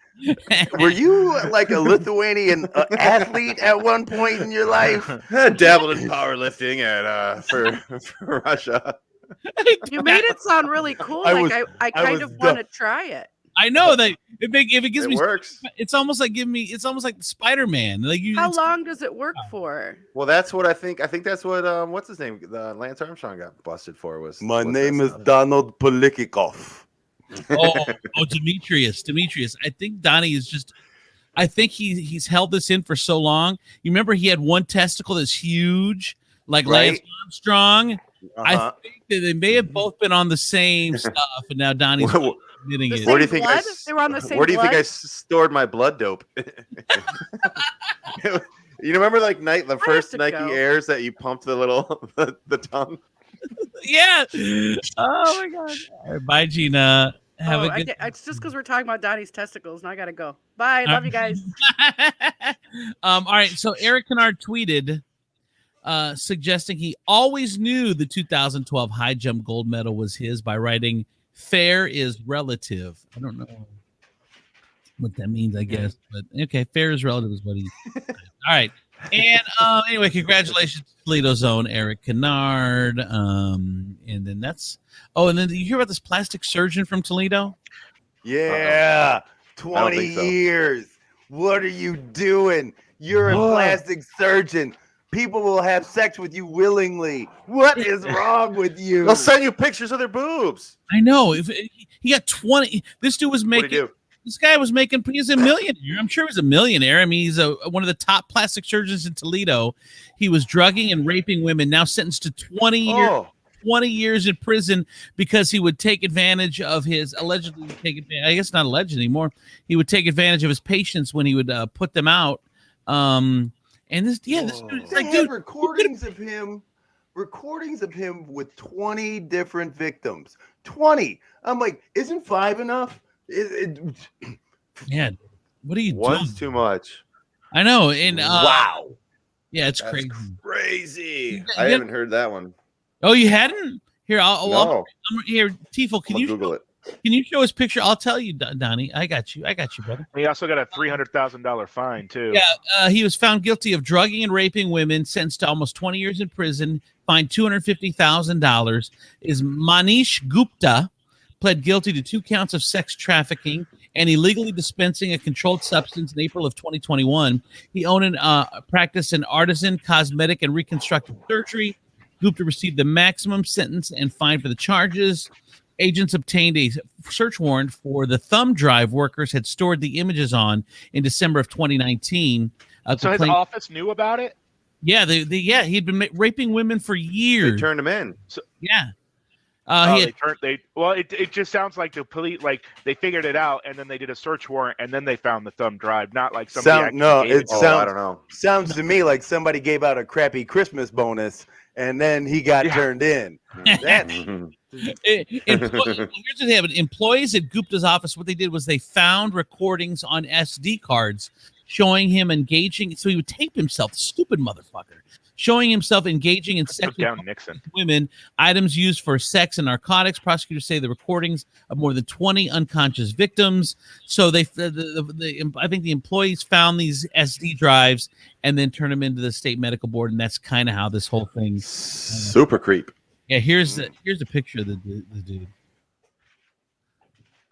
were you like a Lithuanian athlete at one point in your life? I dabbled in powerlifting for Russia. You made it sound really cool. I kind of want to try it. I know that if it gives me works. It's almost like Spider-Man. Like how long does it work for? Well, that's what I think. I think that's what what's his name? Lance Armstrong got busted for. My name is Donald Polikikov. Demetrius. I think Donnie is just. I think he's held this in for so long. You remember he had one testicle that's huge, like Lance Armstrong. I think that they may have both been on the same stuff, and now Donnie's admitting it. Where do you think they were on the same? Where do you think I stored my blood dope? You remember like the first Nike Airs that you pumped the tongue? Yeah. Oh my God. All right, bye, Gina. Have a good. It's just because we're talking about Donnie's testicles, and I gotta go. Bye. Love you guys. All right. So Eric Kennard tweeted, suggesting he always knew the 2012 high jump gold medal was his by writing, "Fair is relative." I don't know what that means, I guess, but okay, fair is relative is what he. All right. And anyway, congratulations to Toledo's own Eric Kennard. And then and then did you hear about this plastic surgeon from Toledo? Yeah, 20 years. What are you doing? You're a plastic surgeon. People will have sex with you willingly. What is wrong with you? They'll send you pictures of their boobs. I know. If he got 20, this dude was making. This guy was making. He's a millionaire. I'm sure he was a millionaire. I mean, he's one of the top plastic surgeons in Toledo. He was drugging and raping women. Now sentenced to 20 years in prison because he would take advantage of his allegedly take advantage. I guess not alleged anymore. He would take advantage of his patients when he would put them out. And this dude, like, dude, recordings of him with 20 different victims. 20. I'm like, isn't 5 enough? Yeah, what are you doing? One's too much. I know. And wow. Yeah, it's That's crazy. I haven't heard that one. Oh, you hadn't? Here, No. Here, Tifo, can you Google it? Can you show his picture? I'll tell you, Donnie. I got you, brother. He also got a $300,000 fine too. Yeah, he was found guilty of drugging and raping women, sentenced to almost 20 years in prison, fined $250,000. Is Manish Gupta pled guilty to 2 counts of sex trafficking and illegally dispensing a controlled substance in April of 2021. He owned and practiced an artisan cosmetic and reconstructive surgery. Gupta received the maximum sentence and fine for the charges. Agents obtained a search warrant for the thumb drive workers had stored the images on in December of 2019. So his office knew about it? Yeah, he'd been raping women for years. They turned him in. So, yeah. It just sounds like the police, like they figured it out and then they did a search warrant and then they found the thumb drive, not like somebody. I don't know. Sounds to me like somebody gave out a crappy Christmas bonus and then he got turned in. Here's what they have. Employees at Gupta's office, what they did was they found recordings on SD cards showing him engaging. So he would tape himself, stupid motherfucker, showing himself engaging in sex with women, items used for sex and narcotics. Prosecutors say the recordings of more than 20 unconscious victims. So I think the employees found these SD drives and then turned them into the state medical board, and that's kind of how this whole thing. Super creep. Yeah, here's a picture of the dude.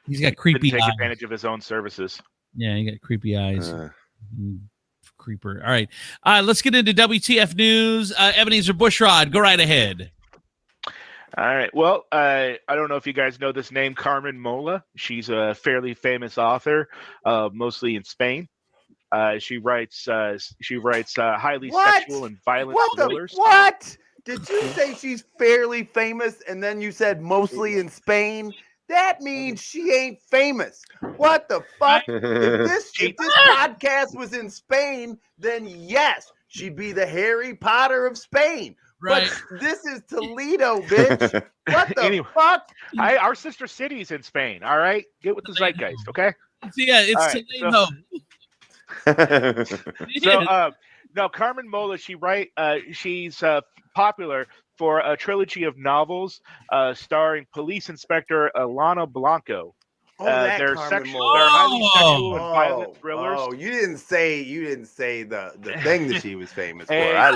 He's got creepy eyes. Take advantage of his own services. Yeah, he got creepy eyes. creeper. All right. Let's get into WTF news. Ebenezer Bushrod, go right ahead. All right. Well, I don't know if you guys know this name, Carmen Mola. She's a fairly famous author, mostly in Spain. She writes highly sexual and violent thrillers. What? Did you say she's fairly famous and then you said mostly in Spain? That means she ain't famous. What the fuck? If this podcast was in Spain, then yes, she'd be the Harry Potter of Spain. Right. But this is Toledo, bitch. What the fuck? Our sister city's in Spain. All right, get with the zeitgeist, okay? Yeah, it's Toledo. No, Carmen Mola. She's popular for a trilogy of novels starring police inspector Alana Blanco. They're highly sexual and violent thrillers. Oh, you didn't say the thing that she was famous for. I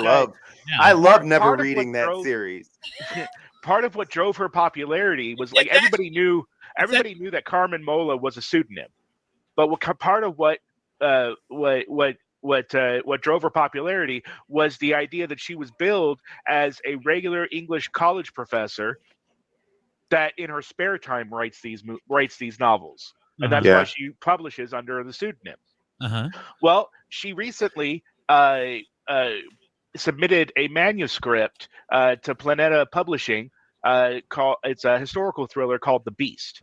love never reading that series. Part of what drove her popularity was like everybody knew that Carmen Mola was a pseudonym, but part of what drove her popularity was the idea that she was billed as a regular English college professor that in her spare time writes these novels, and that's why she publishes under the pseudonym. Well, she recently submitted a manuscript to Planeta Publishing. It's a historical thriller called The Beast,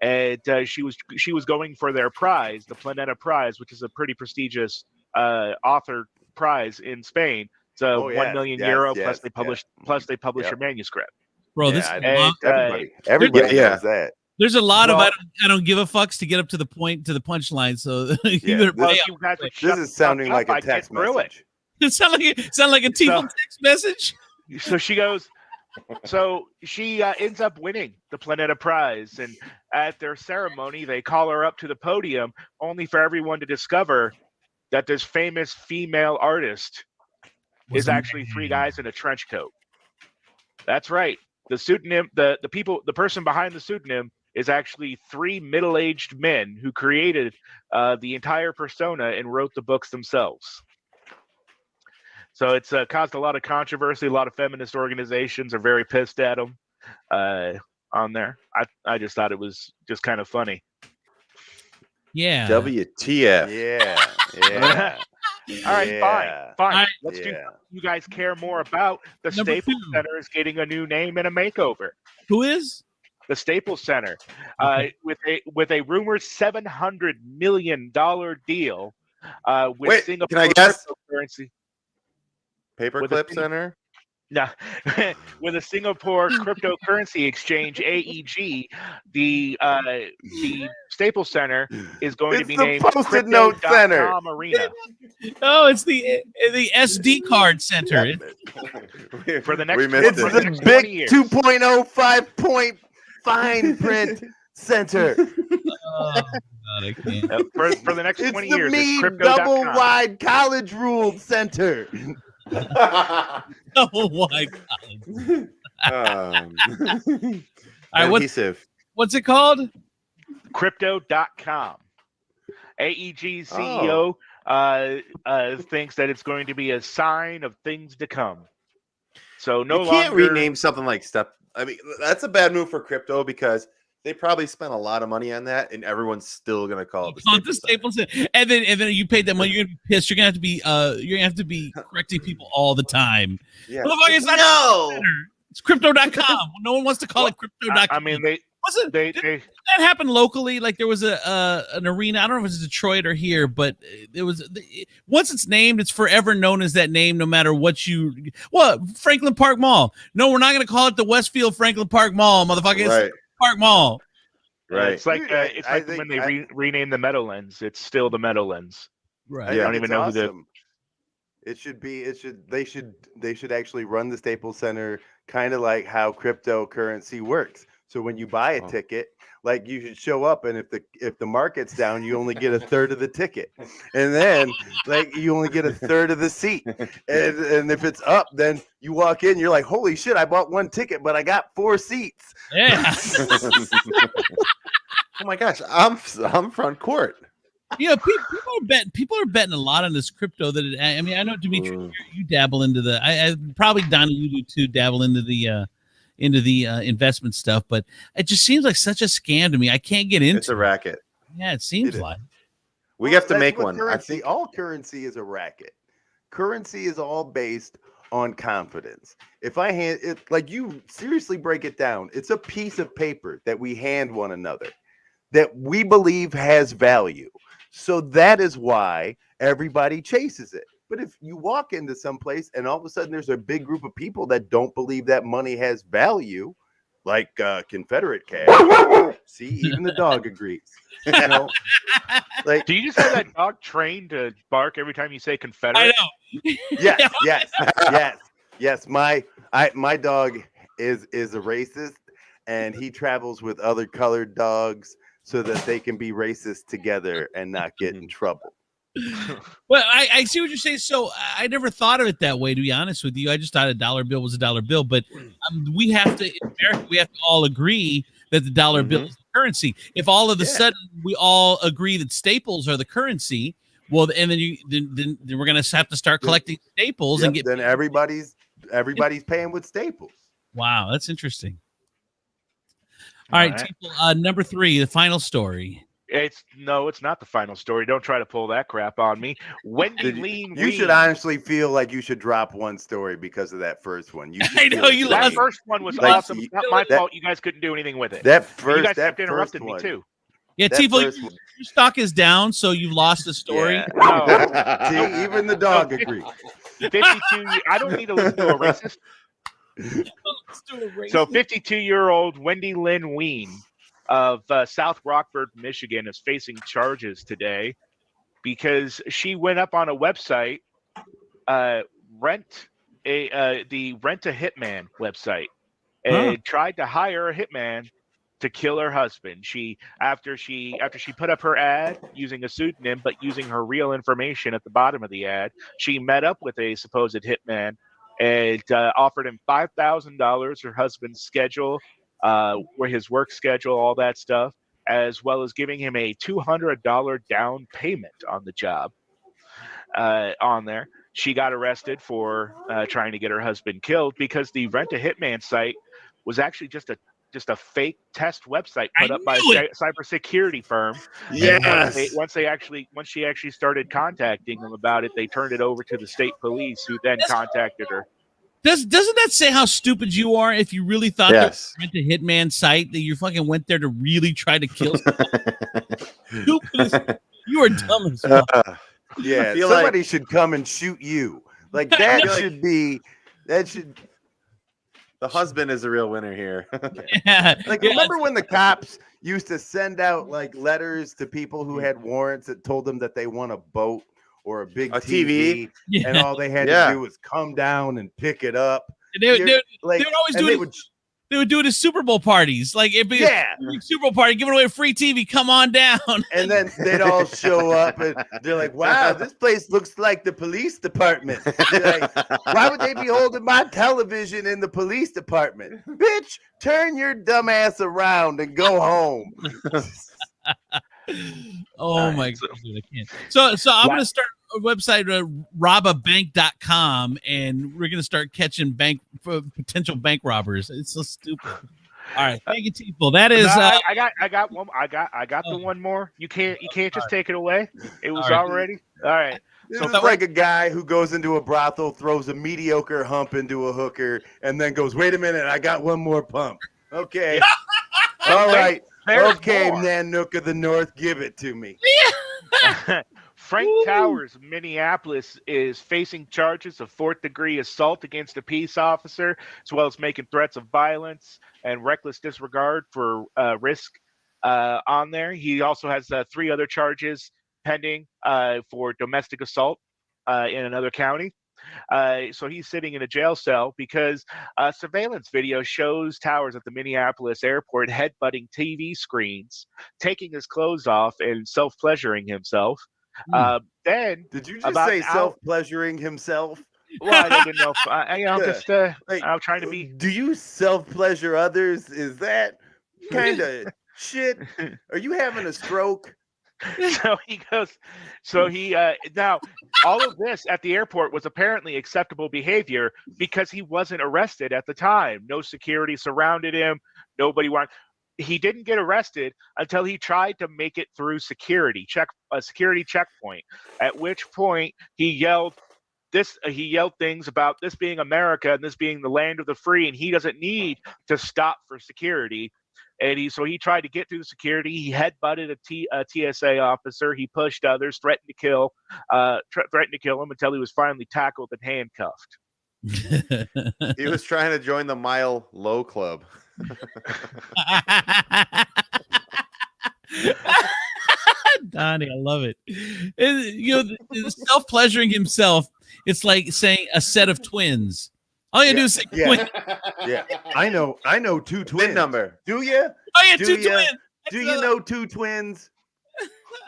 and she was going for their prize, the Planeta Prize, which is a pretty prestigious author prize in Spain. It's a 1 million euro plus they publish your manuscript. Bro, everybody knows that. There's a lot of I don't give a fucks to get up to the punchline. So this is sounding like a text message. It sound like a text message. So she goes. So she ends up winning the Planeta Prize, and at their ceremony, they call her up to the podium, only for everyone to discover that this famous female artist is actually three guys in a trench coat. That's right. The pseudonym, the person behind the pseudonym is actually three middle-aged men who created the entire persona and wrote the books themselves. So it's caused a lot of controversy. A lot of feminist organizations are very pissed at them on there. I just thought it was just kind of funny. Yeah. WTF. Yeah. All right, fine. Let's do. You guys care more about the Staples Center is getting a new name and a makeover. Who is? The Staples Center, with a rumored $700 million deal with Singapore. Can I guess? Cryptocurrency. Paperclip Center? No, with a Singapore cryptocurrency exchange, AEG, the Staples Center is going to be named Post-it Note Center. Arena. Oh, it's the SD card center. For the next, it's the big 2.05 point fine print center. Oh, God, I can't. For the next 20 years, it's it's double wide college ruled center. Oh my God. All right, what's it called? Crypto.com. AEG's CEO thinks that it's going to be a sign of things to come. So you can't rename something like stuff. I mean, that's a bad move for crypto because they probably spent a lot of money on that, and everyone's still gonna call it the Staples Center. And then you paid that money. You're gonna be pissed. You're gonna have to be correcting people all the time. Yeah. It's not it's crypto.com. No one wants to call it crypto.com. I mean, did that happen locally? Like there was an arena. I don't know if it's Detroit or here, but there was once it's named, it's forever known as that name, no matter what Franklin Park Mall. No, we're not gonna call it the Westfield Franklin Park Mall, motherfucker. Right. Park Mall. Right. It's like when they renamed the Meadowlands. It's still the Meadowlands. Right. I don't even know who they should actually run the Staples Center kind of like how cryptocurrency works. So when you buy a ticket, like you should show up, and if the market's down, you only get a third of the ticket, and then like you only get a third of the seat, and if it's up, then you walk in, you're like, holy shit, I bought one ticket, but I got 4 seats. Yeah. Oh my gosh, I'm front court. People are betting a lot on this crypto. I mean, I know Demetrius, you dabble into the. I probably Donna, you do too. Dabble into the investment stuff, but it just seems like such a scam to me. I can't get into. It's a racket. Yeah, it seems like. We have to make one. Currency, I think all currency is a racket. Currency is all based on confidence. If I hand it, like, you seriously break it down, it's a piece of paper that we hand one another that we believe has value. So that is why everybody chases it. But if you walk into some place and all of a sudden there's a big group of people that don't believe that money has value, like Confederate cash. See, even the dog agrees. You know, like, do you just have that dog trained to bark every time you say Confederate? I know. Yes. My dog is a racist, and he travels with other colored dogs so that they can be racist together and not get in trouble. Well, I see what you're saying. So I never thought of it that way, to be honest with you. I just thought a dollar bill was a dollar bill. But we have to, in America, we have to all agree that the dollar bill is the currency. If all of a sudden we all agree that staples are the currency, well, and then we're going to have to start collecting staples and get. Then everybody's paying with staples. Wow, that's interesting. All right. People, number 3, the final story. It's not the final story. Don't try to pull that crap on me. Wendy Lean. You should honestly feel like you should drop one story because of that first one. I know you. That first one was awesome. It's not my fault. You guys couldn't do anything with it. You guys kept interrupting me too. Yeah, Tifo, your stock is down, so you've lost the story. Yeah. No. See, even the dog agrees. 52. I don't need to listen to a racist. So 52-year-old Wendy Lynn Ween of South Rockford, Michigan, is facing charges today because she went up on a website, the Rent a Hitman website, and tried to hire a hitman to kill her husband. After she put up her ad using a pseudonym but using her real information at the bottom of the ad, she met up with a supposed hitman and offered him $5,000, her husband's schedule, where his work schedule, all that stuff, as well as giving him a $200 down payment on the job. On there, she got arrested for trying to get her husband killed because the Rent a Hitman site was actually just a fake test website put up by a cybersecurity firm. Yes. Once she actually started contacting them about it, they turned it over to the state police, who then contacted her. Doesn't that say how stupid you are if you really thought that Rent a Hitman site that you fucking went there to really try to kill someone? You are dumb as fuck. Yeah, somebody should come and shoot you. Like that should be. The husband is a real winner here. Remember when the cops used to send out like letters to people who had warrants that told them that they want a boat or a big TV, and all they had to do was come down and pick it up. They would do it at Super Bowl parties. Like, it'd be a Super Bowl party, giving away a free TV. Come on down. And then they'd all show up and they're like, wow, this place looks like the police department. Like, why would they be holding my television in the police department? Bitch, turn your dumb ass around and go home. Oh my God, I can't. So I'm going to start a website, robabank.com, and we're going to start catching potential bank robbers. It's so stupid. All right, thank you, people. That is. I got one. I got the one more. You can't just take it away. It was already all right. So it's like a guy who goes into a brothel, throws a mediocre hump into a hooker, and then goes, "Wait a minute, I got one more pump." Okay, all right. Okay, Nanook of the North, give it to me. Frank Towers of Minneapolis is facing charges of 4th-degree assault against a peace officer, as well as making threats of violence and reckless disregard for risk on there. He also has 3 other charges pending for domestic assault in another county. So he's sitting in a jail cell because surveillance video shows Towers at the Minneapolis airport headbutting TV screens, taking his clothes off, and self-pleasuring himself. Then did you just say self-pleasuring himself? Well, I didn't know. I'm trying to be. Do you self-pleasure others? Is that kind of shit? Are you having a stroke? So he goes, now all of this at the airport was apparently acceptable behavior because he wasn't arrested at the time. No security surrounded him. Nobody wanted. He didn't get arrested until he tried to make it through security checkpoint, at which point he yelled things about this being America and this being the land of the free, and he doesn't need to stop for security. And he tried to get through security. He headbutted a TSA officer. He pushed others, threatened to kill him until he was finally tackled and handcuffed. He was trying to join the Mile Low Club. Donnie, I love it. Self-pleasuring himself. It's like saying a set of twins. All you do is say twins. Yeah, I know two twins. VIN number. Do you? Oh yeah, two twins. Do you know two twins?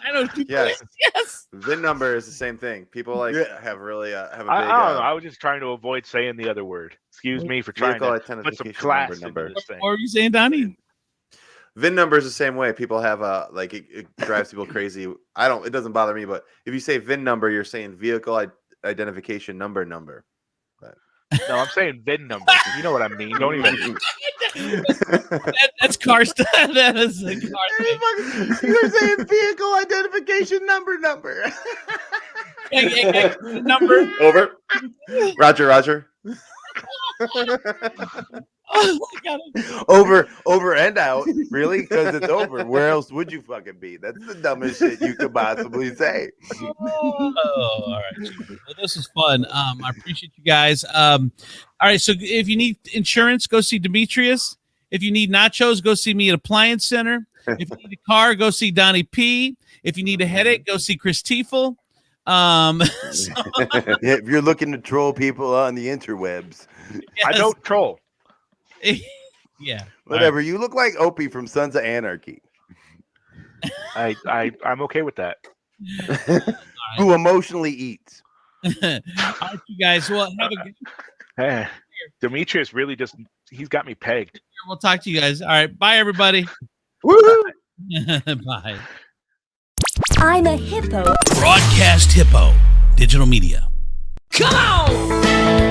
I know two twins. Yes. VIN number is the same thing. People have really have a big. I don't know. I was just trying to avoid saying the other word. Excuse me for trying to put some class into this thing. What were you saying, Donnie? VIN number is the same way. People have it drives people crazy. It doesn't bother me, but if you say VIN number, you're saying vehicle identification number. But. No, I'm saying VIN number. You know what I mean. Don't even. That's car stuff. That is a car thing. You're saying vehicle identification number. Number. Over. Roger. Oh my God. Over and out, really? Because it's over. Where else would you fucking be? That's the dumbest shit you could possibly say. Oh, all right. Well, this is fun. I appreciate you guys. All right. So if you need insurance, go see Demetrius. If you need nachos, go see me at Appliance Center. If you need a car, go see Donnie P. If you need a headache, go see Chris Tiefel. If you're looking to troll people on the interwebs. Yes. I don't troll. Yeah. Whatever. Right. You look like Opie from Sons of Anarchy. I'm okay with that. Right. Who emotionally eats. All right, you guys. Well, have a good. Demetrius really he's got me pegged. We'll talk to you guys. All right. Bye, everybody. Woo! Bye. I'm a hippo. Broadcast Hippo. Digital media. Come on!